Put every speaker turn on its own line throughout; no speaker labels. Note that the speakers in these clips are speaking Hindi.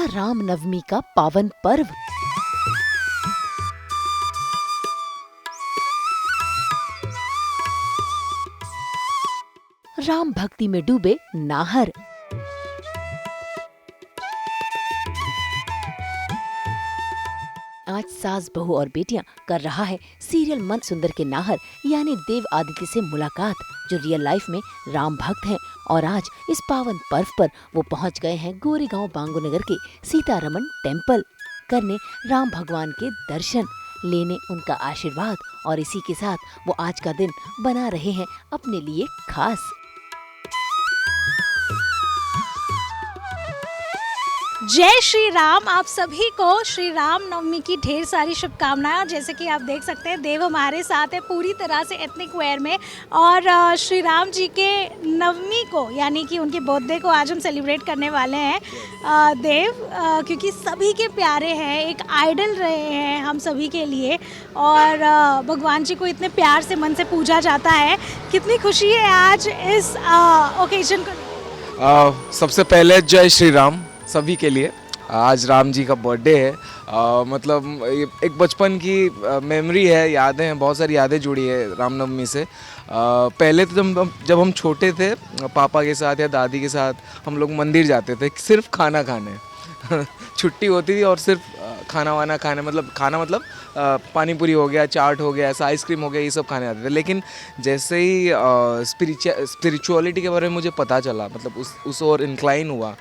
रामनवमी का पावन पर्व। राम भक्ति में डूबे नाहर। आज सास बहू और बेटियां कर रहा है सीरियल मन सुंदर के नाहर यानी देव आदित्य से मुलाकात, जो रियल लाइफ में राम भक्त हैं। और आज इस पावन पर्व पर वो पहुंच गए हैं गोरेगांव बांगोनगर के सीतारमण टेम्पल करने राम भगवान के दर्शन, लेने उनका आशीर्वाद। और इसी के साथ वो आज का दिन बना रहे हैं अपने लिए खास।
जय श्री राम। आप सभी को श्री राम नवमी की ढेर सारी शुभकामनाएं। और जैसे कि आप देख सकते हैं देव हमारे साथ है पूरी तरह से एथनिक वेयर में। और श्री राम जी के नवमी को यानी कि उनके बर्थडे को आज हम सेलिब्रेट करने वाले हैं देव, क्योंकि सभी के प्यारे हैं, एक आइडल रहे हैं हम सभी के लिए। और भगवान जी को इतने प्यार से मन से पूजा जाता है। कितनी खुशी है आज इस ओकेजन को।
सबसे पहले जय श्री राम सभी के लिए। आज राम जी का बर्थडे है। मतलब एक बचपन की मेमोरी है, यादें हैं, बहुत सारी यादें जुड़ी है रामनवमी से। पहले तो जब हम छोटे थे पापा के साथ या दादी के साथ हम लोग मंदिर जाते थे सिर्फ खाना खाने छुट्टी होती थी और सिर्फ खाना वाना खाने, मतलब खाना मतलब पानी पूरी हो गया, चाट हो गया, ऐसा आइसक्रीम हो गया, ये सब खाने आते थे। लेकिन जैसे ही स्पिरिचुअलिटी के बारे में मुझे पता चला, मतलब उस ओर इंक्लाइन हुआ,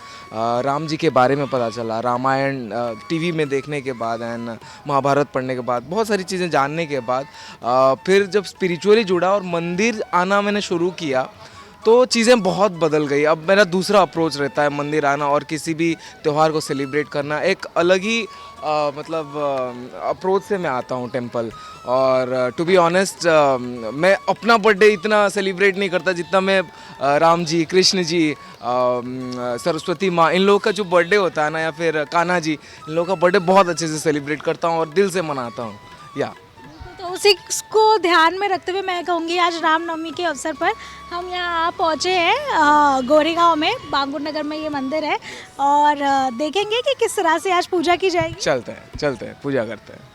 राम जी के बारे में पता चला, रामायण टीवी में देखने के बाद एंड महाभारत पढ़ने के बाद, बहुत सारी चीज़ें जानने के बाद फिर जब स्पिरिचुअली जुड़ा और मंदिर आना मैंने शुरू किया तो चीज़ें बहुत बदल गई। अब मेरा दूसरा अप्रोच रहता है मंदिर आना और किसी भी त्यौहार को सेलिब्रेट करना। एक अलग ही मतलब अप्रोच से मैं आता हूँ टेंपल। और टू बी ऑनेस्ट मैं अपना बर्थडे इतना सेलिब्रेट नहीं करता जितना मैं राम जी, कृष्ण जी, सरस्वती माँ, इन लोगों का जो बर्थडे होता है ना, या फिर कान्हा जी, इन लोगों का बर्थडे बहुत अच्छे से सेलिब्रेट करता हूँ और दिल से मनाता हूँ। या
तो उसी को ध्यान में रखते हुए मैं कहूँगी आज रामनवमी के अवसर पर हम यहाँ पहुँचे हैं गोरेगांव में, बांगुरनगर में ये मंदिर है। और देखेंगे कि किस तरह से आज पूजा की जाएगी।
चलते हैं पूजा करते हैं।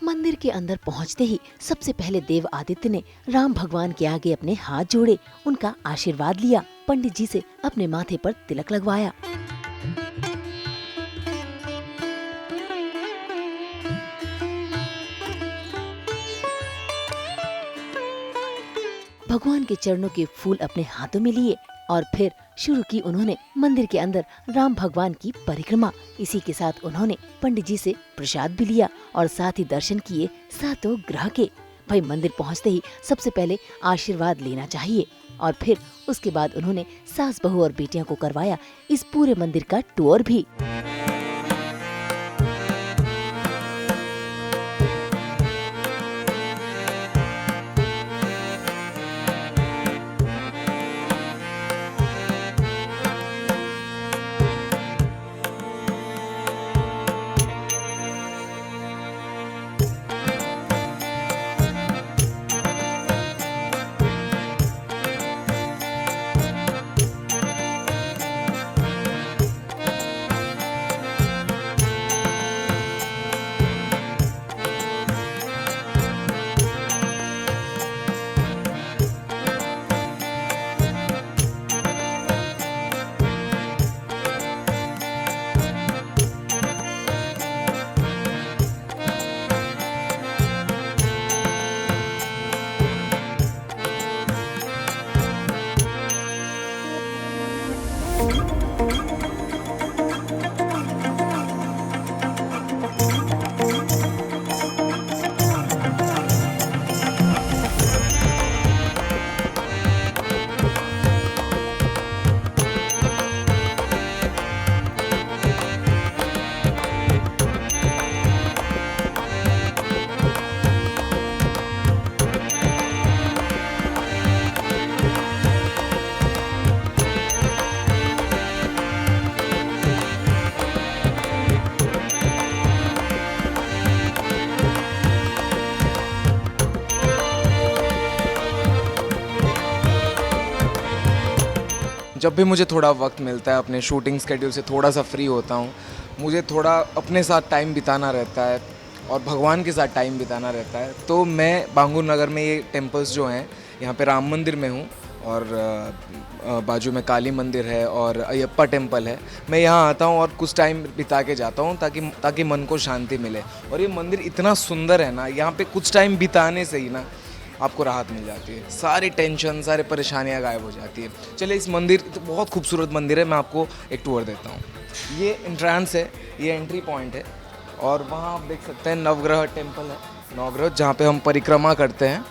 मंदिर के अंदर पहुंचते ही सबसे पहले देव आदित्य ने राम भगवान के आगे अपने हाथ जोड़े, उनका आशीर्वाद लिया, पंडित जी से अपने माथे पर तिलक लगवाया। भगवान के चरणों के फूल अपने हाथों में लिए और फिर शुरू की उन्होंने मंदिर के अंदर राम भगवान की परिक्रमा। इसी के साथ उन्होंने पंडित जी से प्रसाद भी लिया और साथ ही दर्शन किए सातों ग्रह के। भाई मंदिर पहुंचते ही सबसे पहले आशीर्वाद लेना चाहिए और फिर उसके बाद उन्होंने सास बहू और बेटियां को करवाया इस पूरे मंदिर का टूर भी।
जब भी मुझे थोड़ा वक्त मिलता है, अपने शूटिंग स्केड्यूल से थोड़ा सा फ्री होता हूँ, मुझे थोड़ा अपने साथ टाइम बिताना रहता है और भगवान के साथ टाइम बिताना रहता है, तो मैं बांगूर नगर में ये टेम्पल्स जो हैं, यहाँ पे राम मंदिर में हूँ और बाजू में काली मंदिर है और अयप्पा टेम्पल है। मैं यहाँ आता हूँ और कुछ टाइम बिता के जाता हूँ ताकि मन को शांति मिले। और ये मंदिर इतना सुंदर है ना, यहाँ पे कुछ टाइम बिताने से ही ना आपको राहत मिल जाती है, सारी टेंशन, सारी परेशानियाँ गायब हो जाती है। चलिए, इस मंदिर तो बहुत खूबसूरत मंदिर है, मैं आपको एक टूर देता हूँ। ये एंट्रेंस है, ये एंट्री पॉइंट है और वहाँ आप देख सकते हैं नवग्रह टेम्पल है, नवग्रह, जहाँ पे हम परिक्रमा करते हैं।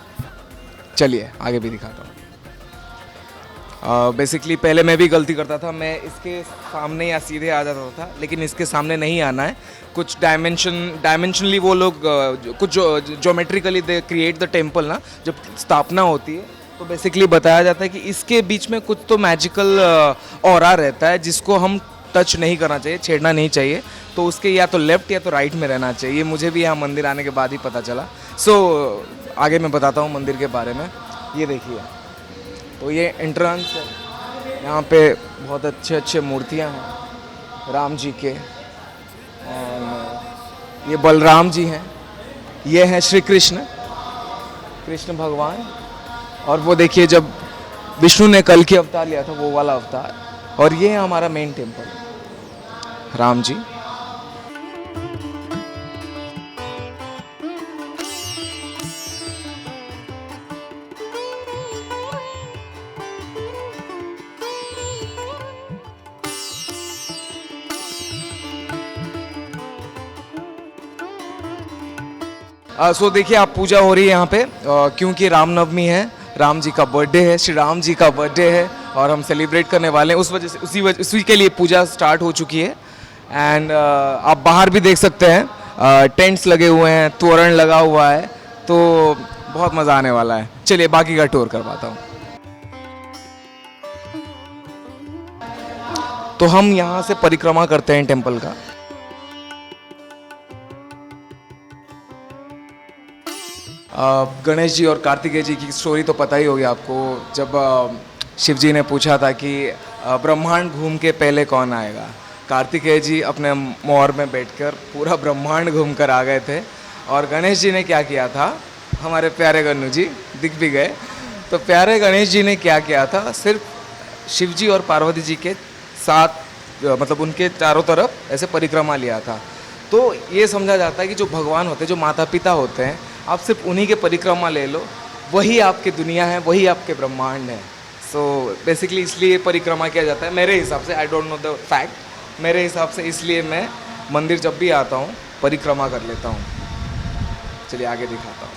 चलिए आगे भी दिखाता हूँ। बेसिकली पहले मैं भी गलती करता था, मैं इसके सामने या सीधे आ जाता था, लेकिन इसके सामने नहीं आना है। कुछ डायमेंशनली वो लोग कुछ geometrically they create the temple ना, जब स्थापना होती है तो बेसिकली बताया जाता है कि इसके बीच में कुछ तो मैजिकल ऑरा रहता है जिसको हम टच नहीं करना चाहिए, छेड़ना नहीं चाहिए, तो उसके या तो लेफ्ट या तो राइट में रहना चाहिए। ये मुझे भी यहाँ मंदिर आने के बाद ही पता चला। आगे मैं बताता हूँ मंदिर के बारे में। ये देखिए, तो ये एंट्रेंस है, यहाँ पे बहुत अच्छे अच्छे मूर्तियाँ हैं राम जी के, और ये बलराम जी हैं, ये हैं श्री कृष्ण भगवान, और वो देखिए जब विष्णु ने कल की अवतार लिया था वो वाला अवतार, और ये है हमारा मेन टेम्पल राम जी। सो देखिए, आप पूजा हो रही है यहाँ पे क्योंकि रामनवमी है, राम जी का बर्थडे है, श्री राम जी का बर्थडे है और हम सेलिब्रेट करने वाले हैं। उस वजह से उसी के लिए पूजा स्टार्ट हो चुकी है। एंड आप बाहर भी देख सकते हैं, टेंट्स लगे हुए हैं, तोरण लगा हुआ है, तो बहुत मज़ा आने वाला है। चलिए बाकी का टूर करवाता हूँ। तो हम यहाँ से परिक्रमा करते हैं टेम्पल का। गणेश जी और कार्तिकेय जी की स्टोरी तो पता ही होगी आपको। जब शिव जी ने पूछा था कि ब्रह्मांड घूम के पहले कौन आएगा, कार्तिकेय जी अपने मोर में बैठकर पूरा ब्रह्मांड घूम कर आ गए थे। और गणेश जी ने क्या किया था, हमारे प्यारे गन्नू जी दिख भी गए, तो प्यारे गणेश जी ने क्या किया था, सिर्फ शिव जी और पार्वती जी के साथ, मतलब उनके चारों तरफ ऐसे परिक्रमा लिया था। तो ये समझा जाता है कि जो भगवान होते हैं, जो माता पिता होते हैं, आप सिर्फ उन्हीं के परिक्रमा ले लो, वही आपकी दुनिया है, वही आपके ब्रह्मांड है। सो बेसिकली इसलिए परिक्रमा किया जाता है मेरे हिसाब से। I don't know the fact, मेरे हिसाब से इसलिए मैं मंदिर जब भी आता हूँ परिक्रमा कर लेता हूँ। चलिए आगे दिखाता हूँ।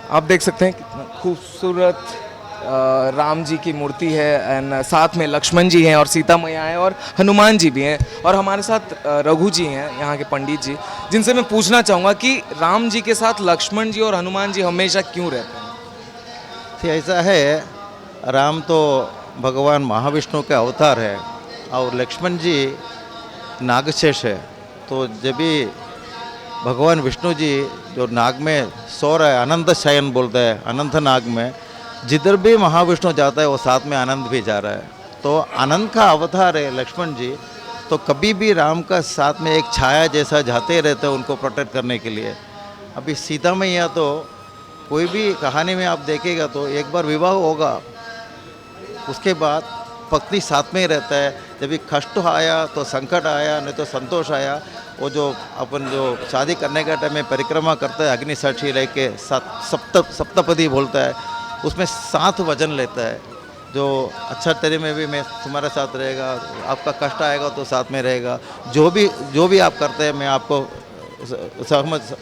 आप देख सकते हैं कितना खूबसूरत राम जी की मूर्ति है, एंड साथ में लक्ष्मण जी हैं और सीता मैया हैं और हनुमान जी भी हैं, और हमारे साथ रघु जी हैं, यहाँ के पंडित जी, जिनसे मैं पूछना चाहूँगा कि राम जी के साथ लक्ष्मण जी और हनुमान जी हमेशा क्यों रहते हैं?
ऐसा है, राम तो भगवान महाविष्णु के अवतार है और लक्ष्मण जी नागशेष है। तो जब भी भगवान विष्णु जी जो नाग में सो रहा है, अनंत शयन बोलते हैं, अनंत नाग में जिधर भी महाविष्णु जाता है वो साथ में आनंद भी जा रहा है। तो आनंद का अवतार है लक्ष्मण जी, तो कभी भी राम का साथ में एक छाया जैसा जाते रहते हैं उनको प्रोटेक्ट करने के लिए। अभी सीता मैया तो कोई भी कहानी में आप देखेगा तो एक बार विवाह होगा, उसके बाद पत्नी साथ में ही रहता है। जब भी कष्ट आया तो संकट आया, नहीं तो संतोष आया, वो जो अपन जो शादी करने का टाइम में परिक्रमा करता है अग्नि साक्षी रह के सप्तपदी बोलता है, उसमें 7 वचन लेता है। जो अच्छा तेरे में भी मैं तुम्हारे साथ रहेगा, आपका कष्ट आएगा तो साथ में रहेगा, जो भी आप करते हैं मैं आपको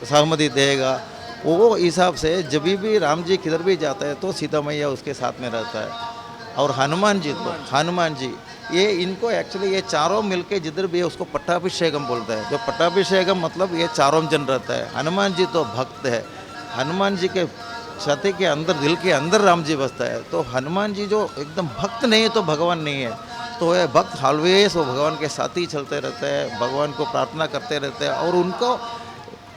सहमति देगा। वो हिसाब से जब भी राम जी किधर भी जाता है तो सीता मैया उसके साथ में रहता है। और हनुमान जी ये इनको एक्चुअली ये चारों मिलके जिधर भी है उसको पट्टाभिषेकम बोलता है। जो पट्टाभिषेकम मतलब ये चारों जन रहता है। हनुमान जी तो भक्त है, हनुमान जी के छाती के अंदर, दिल के अंदर राम जी बसता है। तो हनुमान जी जो एकदम भक्त नहीं है तो भगवान नहीं है। तो ये भक्त ऑलवेज वो भगवान के साथ ही चलते रहते हैं, भगवान को प्रार्थना करते रहते हैं। और उनको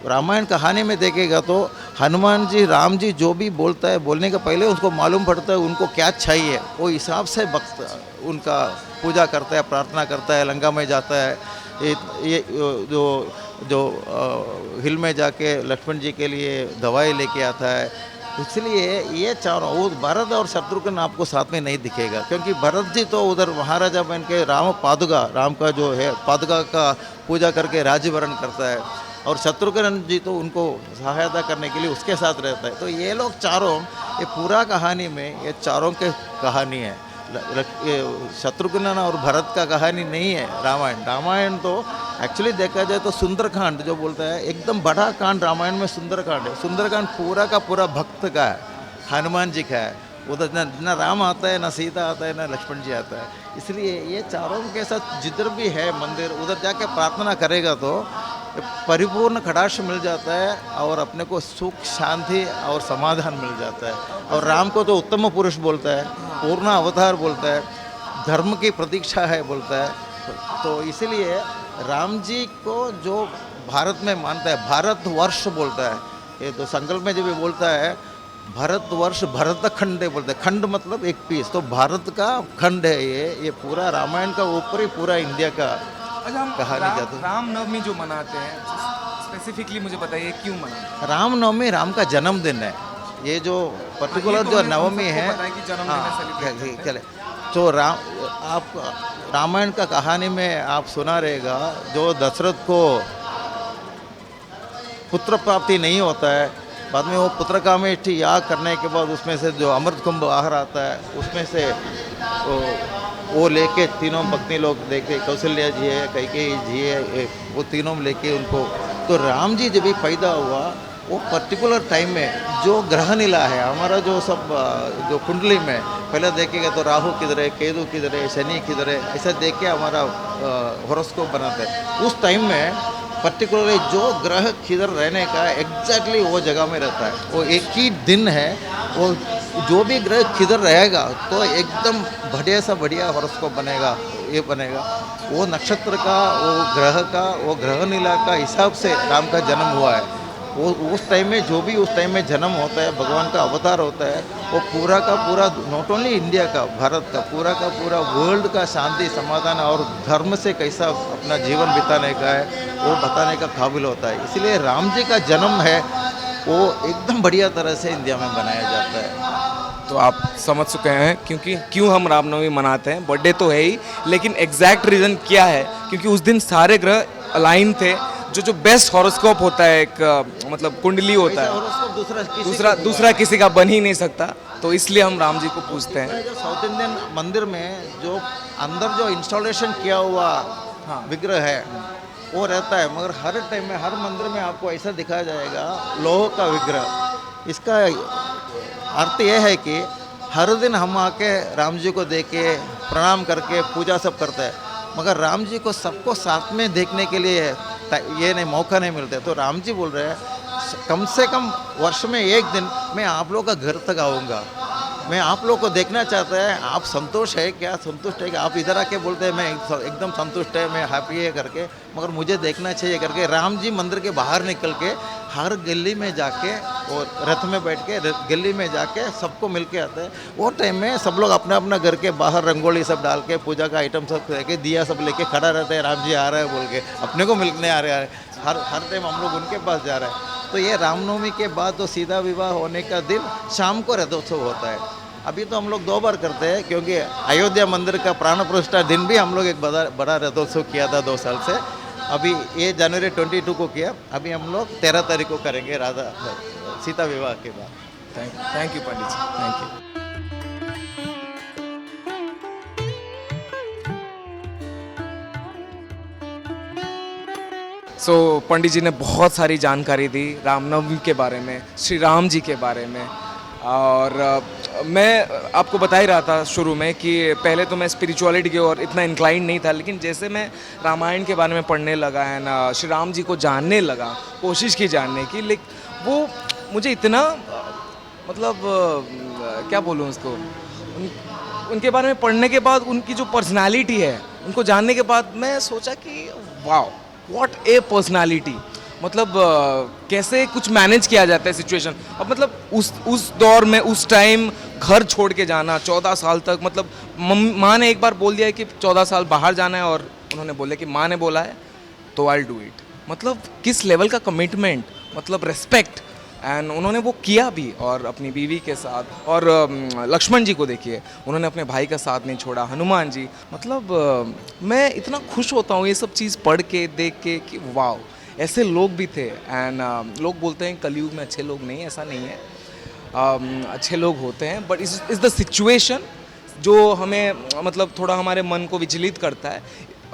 रामायण कहानी में देखेगा तो हनुमान जी, राम जी जो भी बोलता है, बोलने के पहले उसको मालूम पड़ता है उनको क्या चाहिए, वो हिसाब से भक्त उनका पूजा करता है, प्रार्थना करता है, लंका में जाता है। ये जो हिल में जाके लक्ष्मण जी के लिए दवाई लेके आता है। इसलिए ये चारों, वो भरत और शत्रुघ्न आपको साथ में नहीं दिखेगा, क्योंकि भरत जी तो उधर महाराजा बन के राम पादुका, राम का जो है पादुका का पूजा करके राज्यवरण करता है, और शत्रुघ्न जी तो उनको सहायता करने के लिए उसके साथ रहता है। तो ये लोग चारों, ये पूरा कहानी में ये चारों के कहानी है। शत्रुघ्न और भरत का कहानी नहीं है रामायण। रामायण तो एक्चुअली देखा जाए तो सुंदरकांड जो बोलता है, एकदम बड़ा कांड रामायण में सुंदरकांड है। सुंदरकांड पूरा का पूरा भक्त का है, हनुमान जी का है। उधर न राम आता है, न सीता आता है, न लक्ष्मण जी आता है। इसलिए ये चारों के साथ जिधर भी है मंदिर, उधर जाके प्रार्थना करेगा तो परिपूर्ण कटाक्ष मिल जाता है, और अपने को सुख, शांति और समाधान मिल जाता है। और राम को तो उत्तम पुरुष बोलता है, पूर्ण अवतार बोलता है, धर्म की प्रतीक्षा है बोलता है। तो इसलिए राम जी को जो भारत में मानता है, भारत वर्ष बोलता है। ये तो संकल्प में जब बोलता है भारत वर्ष, भरत खंड है बोलते हैं। खंड मतलब एक पीस, तो भारत का खंड है ये पूरा रामायण का ऊपर ही पूरा इंडिया का कहानी जाती है।
रामनवमी जो मनाते हैं, स्पेसिफिकली मुझे बताइए क्यों मनाते हैं?
रामनवमी राम का जन्मदिन है। ये जो पर्टिकुलर जो नवमी है, चले तो आप रामायण का कहानी में आप सुना रहेगा, जो दशरथ को पुत्र प्राप्ति नहीं होता है, बाद में वो पुत्र कामेष्टि याग करने के बाद उसमें से जो अमृत कुंभ आहार आता है, उसमें से वो लेके तीनों पत्नी लोग देखे, कौशल्या जी है, कैकेयी जी है, वो तीनों लेके उनको, तो राम जी जब भी पैदा हुआ वो पर्टिकुलर टाइम में जो ग्रह नीला है हमारा, जो सब जो कुंडली में पहले देखेगा तो राहु किधर है, केतु किधर है, शनि किधर है, ऐसा देख के हमारा हॉरोस्कोप बनाते हैं। उस टाइम में पर्टिकुलरली जो ग्रह किधर रहने का एग्जैक्टली वो जगह में रहता है, वो एक ही दिन है, वो जो भी ग्रह किधर रहेगा तो एकदम बढ़िया सा बढ़िया हॉरोस्कोप बनेगा, ये बनेगा। वो नक्षत्र का, वो ग्रह का, वो ग्रह नीला का हिसाब से राम का जन्म हुआ है। वो उस टाइम में जो भी उस टाइम में जन्म होता है, भगवान का अवतार होता है, वो पूरा का पूरा नॉट ओनली इंडिया का, भारत का पूरा वर्ल्ड का शांति, समाधान और धर्म से कैसा अपना जीवन बिताने का है, वो बताने का काबिल होता है। इसलिए राम जी का जन्म है वो एकदम बढ़िया तरह से इंडिया में बनाया जाता है।
तो आप समझ चुके हैं क्यों हम रामनवमी मनाते हैं। बर्थडे तो है ही, लेकिन एग्जैक्ट रीज़न क्या है, क्योंकि उस दिन सारे ग्रह अलाइन थे। जो बेस्ट हॉरोस्कोप होता है, एक मतलब कुंडली होता है, दूसरा किसी का बन ही नहीं सकता, तो इसलिए हम राम जी को पूजते हैं।
जो साउथ इंडियन मंदिर में जो अंदर जो इंस्टॉलेशन किया हुआ विग्रह है वो रहता है, मगर हर टाइम में हर मंदिर में आपको ऐसा दिखाया जाएगा लोह का विग्रह। इसका अर्थ यह है कि हर दिन हम आके राम जी को देख के प्रणाम करके पूजा सब करते हैं, मगर राम जी को सबको साथ में देखने के लिए ये नहीं, मौका नहीं मिलता। तो राम जी बोल रहे हैं कम से कम वर्ष में एक दिन मैं आप लोग का घर तक आऊँगा, मैं आप लोग को देखना चाहता है, आप संतोष है क्या, संतुष्ट है कि आप इधर आके बोलते हैं मैं एकदम संतुष्ट है, मैं हैप्पी है करके, मगर मुझे देखना चाहिए करके राम जी मंदिर के बाहर निकल के हर गली में जाके और रथ में बैठ के गली में जाके सबको मिल के आते हैं। वो टाइम में सब लोग अपना अपना घर के बाहर रंगोली सब डाल के, पूजा का आइटम सब लेके, दिया सब लेके खड़ा रहते हैं, राम जी आ रहे हैं बोल के, अपने को मिलने आ रहे हैं। हर टाइम हम लोग उनके पास जा रहे हैं। तो ये रामनवमी के बाद तो सीधा विवाह होने का दिन शाम को रथोत्सव होता है। अभी तो हम लोग 2 बार करते हैं, क्योंकि अयोध्या मंदिर का प्राण प्रतिष्ठा दिन भी हम लोग एक बड़ा रथोत्सव किया था 2 साल से। अभी ये जनवरी 22 को किया, अभी हम लोग 13 तारीख को करेंगे राधा सीता विवाह के बाद।
Thank you pandit ji, thank you. Pandit ji ने बहुत सारी जानकारी दी रामनवमी के बारे में, श्री राम जी के बारे में। और मैं आपको बता ही रहा था शुरू में कि पहले तो मैं स्पिरिचुअलिटी की ओर इतना इंक्लाइन नहीं था, लेकिन जैसे मैं रामायण के बारे में पढ़ने लगा है ना, श्री राम जी को जानने लगा, कोशिश की जानने की, लेकिन वो मुझे इतना मतलब क्या बोलूँ उसको, उनके बारे में पढ़ने के बाद, उनकी जो पर्सनालिटी है उनको जानने के बाद मैं सोचा कि वाओ, व्हाट ए पर्सनालिटी। मतलब कैसे कुछ मैनेज किया जाता है सिचुएशन। अब मतलब उस दौर में, उस टाइम घर छोड़ के जाना 14 साल तक, मतलब माँ ने एक बार बोल दिया है कि 14 साल बाहर जाना है, और उन्होंने बोला कि माँ ने बोला है तो आई डू इट। मतलब किस लेवल का कमिटमेंट, मतलब रिस्पेक्ट, एंड उन्होंने वो किया भी, और अपनी बीवी के साथ। और लक्ष्मण जी को देखिए, उन्होंने अपने भाई का साथ नहीं छोड़ा, हनुमान जी। मतलब मैं इतना खुश होता हूँ ये सब चीज़ पढ़ के, देख के, कि वाह, ऐसे लोग भी थे। एंड लोग बोलते हैं कलयुग में अच्छे लोग नहीं, ऐसा नहीं है। अच्छे लोग होते हैं, बट इज़ द सिचुएशन जो हमें मतलब थोड़ा हमारे मन को विचलित करता है।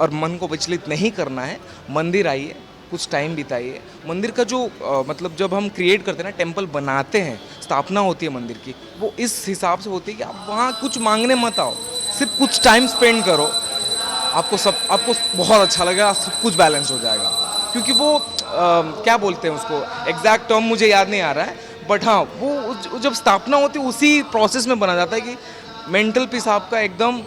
और मन को विचलित नहीं करना है, मंदिर आइए, कुछ टाइम बिताइए। मंदिर का जो मतलब जब हम क्रिएट करते हैं ना, टेम्पल बनाते हैं, स्थापना होती है मंदिर की, वो इस हिसाब से होती है कि आप वहाँ कुछ मांगने मत आओ, सिर्फ कुछ टाइम स्पेंड करो, आपको बहुत अच्छा लगेगा, सब कुछ बैलेंस हो जाएगा। क्योंकि वो क्या बोलते हैं उसको, एग्जैक्ट टर्म मुझे याद नहीं आ रहा है, बट हाँ, वो जब स्थापना होती है उसी प्रोसेस में बना जाता है कि मेंटल पीस आपका एकदम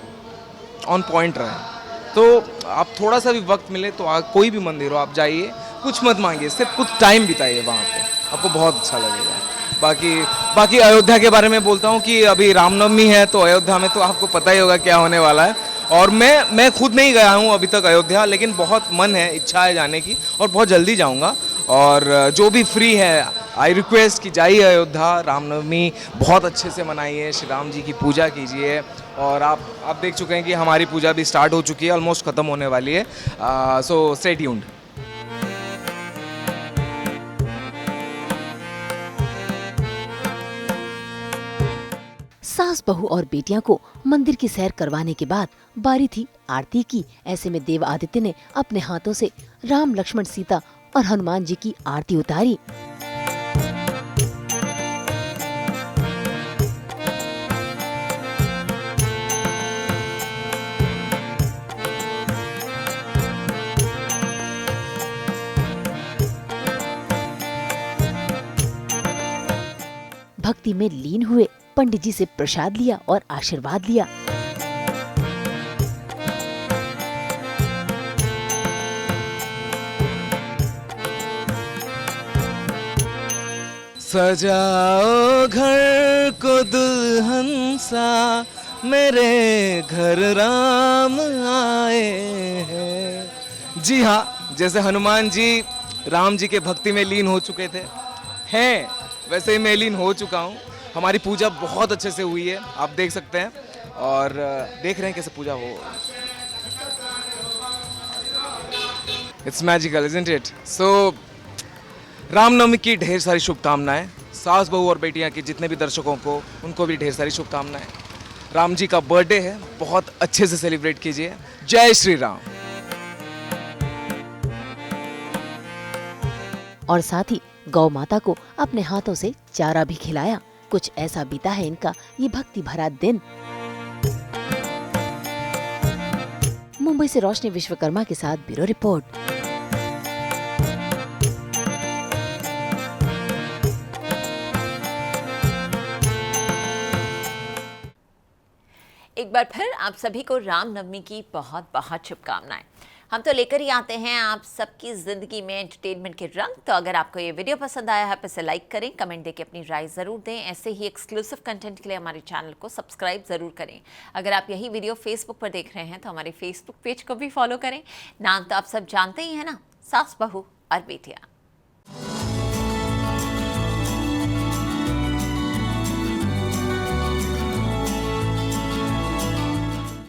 ऑन पॉइंट रहे। तो आप थोड़ा सा भी वक्त मिले तो कोई भी मंदिर हो, आप जाइए, कुछ मत मांगिए, सिर्फ कुछ टाइम बिताइए वहाँ पे, आपको बहुत अच्छा लगेगा। बाकी अयोध्या के बारे में बोलता हूँ कि अभी रामनवमी है, तो अयोध्या में तो आपको पता ही होगा क्या होने वाला है। और मैं खुद नहीं गया हूँ अभी तक अयोध्या, लेकिन बहुत मन है, इच्छा है जाने की, और बहुत जल्दी जाऊँगा। और जो भी फ्री है, आई रिक्वेस्ट कि जाइए अयोध्या, रामनवमी बहुत अच्छे से मनाइए, श्री राम जी की पूजा कीजिए। और आप देख चुके हैं कि हमारी पूजा भी स्टार्ट हो चुकी है, ऑलमोस्ट ख़त्म होने वाली है। So stay tuned.
सास बहू और बेटियां को मंदिर की सैर करवाने के बाद बारी थी आरती की। ऐसे में देव आदित्य ने अपने हाथों से राम, लक्ष्मण, सीता और हनुमान जी की आरती उतारी। भक्ति में लीन हुए, पंडित जी से प्रसाद लिया और आशीर्वाद लिया।
सजाओ घर को दुल्हन सा, मेरे घर राम आए हैं। जी हाँ, जैसे हनुमान जी राम जी के भक्ति में लीन हो चुके थे, हैं वैसे ही मैं लीन हो चुका हूँ। हमारी पूजा बहुत अच्छे से हुई है, आप देख सकते हैं, और देख रहे हैं कैसे पूजा हो। It's magical, isn't it? So Ramnavami की ढेर सारी शुभकामनाएं, सास बहू और बेटियां की जितने भी दर्शकों को, उनको भी ढेर सारी शुभकामनाएं। राम जी का बर्थडे है, बहुत अच्छे से सेलिब्रेट कीजिए। जय श्री राम।
और साथ ही गौ माता को अपने हाथों से चारा भी खिलाया। कुछ ऐसा बीता है इनका ये भक्ति भरा दिन। मुंबई से रोशनी विश्वकर्मा के साथ ब्यूरो रिपोर्ट।
एक बार फिर आप सभी को रामनवमी की बहुत बहुत शुभकामनाएं। हम तो लेकर ही आते हैं आप सबकी ज़िंदगी में एंटरटेनमेंट के रंग। तो अगर आपको ये वीडियो पसंद आया है तो इसे लाइक करें, कमेंट देके अपनी राय ज़रूर दें। ऐसे ही एक्सक्लूसिव कंटेंट के लिए हमारे चैनल को सब्सक्राइब ज़रूर करें। अगर आप यही वीडियो फेसबुक पर देख रहे हैं तो हमारे फेसबुक पेज को भी फॉलो करें। नाम तो आप सब जानते ही हैं ना, सास बहू और बेटियाँ।